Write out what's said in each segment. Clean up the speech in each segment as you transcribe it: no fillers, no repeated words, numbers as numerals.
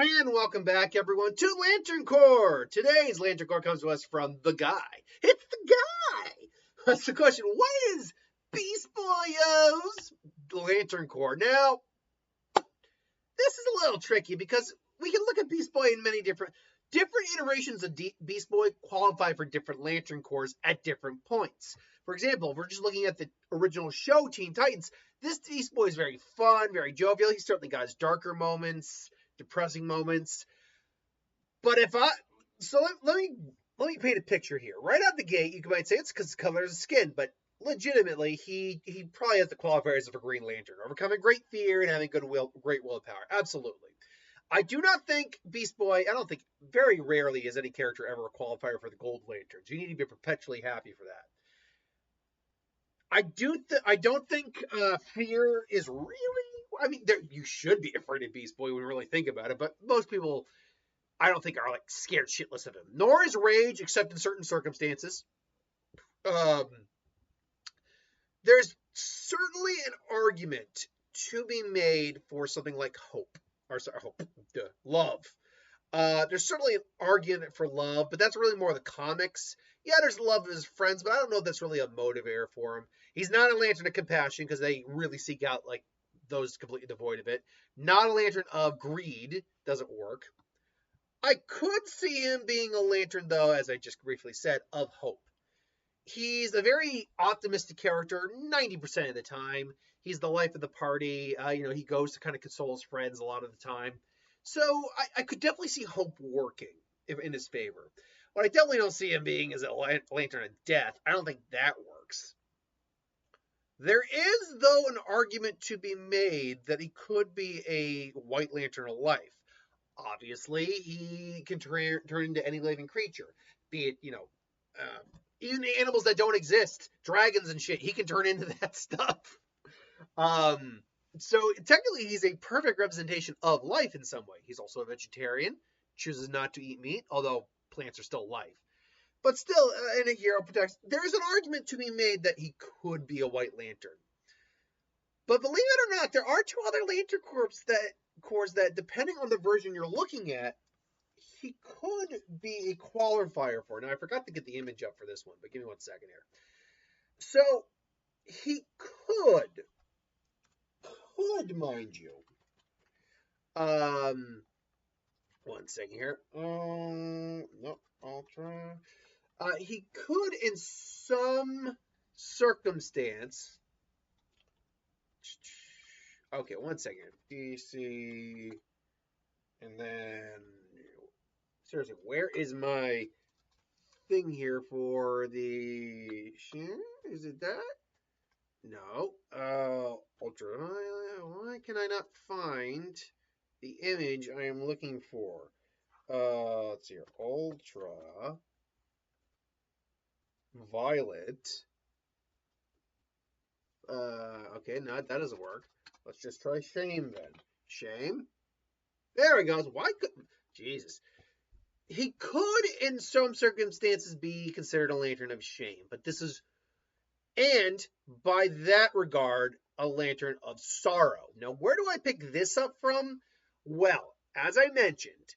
And welcome back, everyone, to Lantern Corps. Today's Lantern Corps comes to us from the guy. It's the guy. That's the question. What is Beast Boyo's Lantern Corps? Now, this is a little tricky because we can look at Beast Boy in many different iterations of Beast Boy qualify for different Lantern Corps at different points. For example, if we're just looking at the original show, Teen Titans, this Beast Boy is very fun, very jovial. He's certainly got his darker moments, depressing moments. But let me paint a picture here. Right out the gate, you might say it's because the color of his skin, but legitimately, he probably has the qualifiers of a Green Lantern, overcoming great fear and having great willpower. Absolutely. I do not think Beast Boy, I don't think, very rarely is any character ever a qualifier for the Gold Lanterns. You need to be perpetually happy for that. I don't think fear is really, I mean, you should be afraid of Beast Boy when you really think about it, but most people, I don't think, are like scared shitless of him. Nor is Rage, except in certain circumstances. There's certainly an argument to be made for something like love. There's certainly an argument for love, but that's really more the comics. Yeah, there's love of his friends, but I don't know if that's really a motivator for him. He's not a Lantern of Compassion because they really seek out like those completely devoid of it. Not a Lantern of Greed, doesn't work. I could see him being a Lantern, though, as I just briefly said, of hope. He's a very optimistic character 90% of the time. He's the life of the party. He goes to kind of console his friends a lot of the time. So I could definitely see hope working in his favor. What I definitely don't see him being is a Lantern of Death. I don't think that works. There is, though, an argument to be made that he could be a White Lantern of Life. Obviously, he can turn into any living creature, be it, even the animals that don't exist, dragons and shit, he can turn into that stuff. So technically, he's a perfect representation of life in some way. He's also a vegetarian, chooses not to eat meat, although plants are still life. But still, in a hero protects, there's an argument to be made that he could be a White Lantern. But believe it or not, there are two other Lantern Corps that, depending on the version you're looking at, he could be a qualifier for. Now, I forgot to get the image up for this one, but give me 1 second here. So, he could, mind you. 1 second here. Nope, Ultra. He could, in some circumstance. Okay, 1 second. DC. And then. Seriously, where is my thing here for the. Is it that? No. Ultra. Why can I not find the image I am looking for? Let's see here. Ultra. Violet. Okay, no, that doesn't work. Let's just try Shame then. Shame. There he goes. Why could. Jesus. He could, in some circumstances, be considered a Lantern of Shame, but this is. And by that regard, a Lantern of Sorrow. Now, where do I pick this up from? Well, as I mentioned,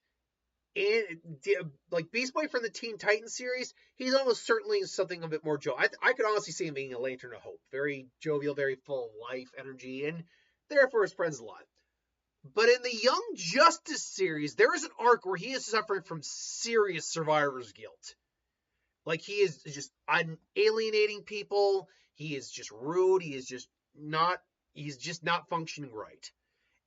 like Beast Boy from the Teen Titans series, he's almost certainly something a bit more jovial. I could honestly see him being a Lantern of Hope. Very jovial, very full of life, energy, and there for his friends a lot. But in the Young Justice series, there is an arc where he is suffering from serious survivor's guilt. Like, he is just alienating people. He is just rude. He's just not functioning right.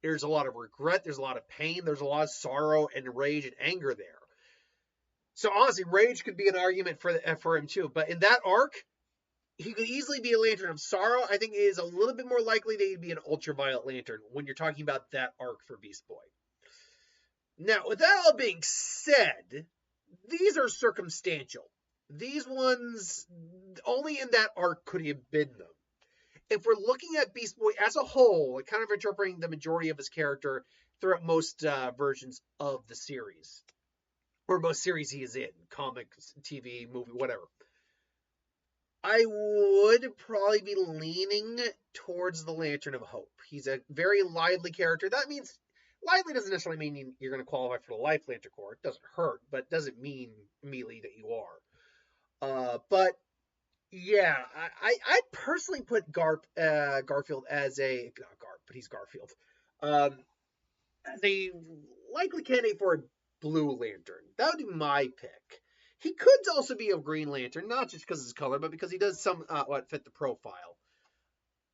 There's a lot of regret. There's a lot of pain. There's a lot of sorrow and rage and anger there. So honestly, rage could be an argument for him too. But in that arc, he could easily be a Lantern of Sorrow. I think it is a little bit more likely that he'd be an Ultraviolet Lantern when you're talking about that arc for Beast Boy. Now, with that all being said, these are circumstantial. These ones, only in that arc could he have been them. If we're looking at Beast Boy as a whole, and kind of interpreting the majority of his character throughout most versions of the series, or most series he is in, comics, TV, movie, whatever, I would probably be leaning towards the Lantern of Hope. He's a very lively character. That means Likely doesn't necessarily mean you're going to qualify for the Life Lantern Corps. It doesn't hurt, but it doesn't mean immediately that you are. But yeah, I personally put Garfield as a not Garp, but he's Garfield, um, as a likely candidate for a Blue Lantern. That would be my pick. He could also be a Green Lantern, not just because of his color, but because he does some what fit the profile.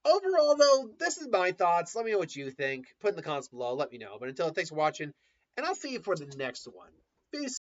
Overall, though, this is my thoughts. Let me know what you think. Put in the comments below. Let me know. But until then, thanks for watching, and I'll see you for the next one. Peace.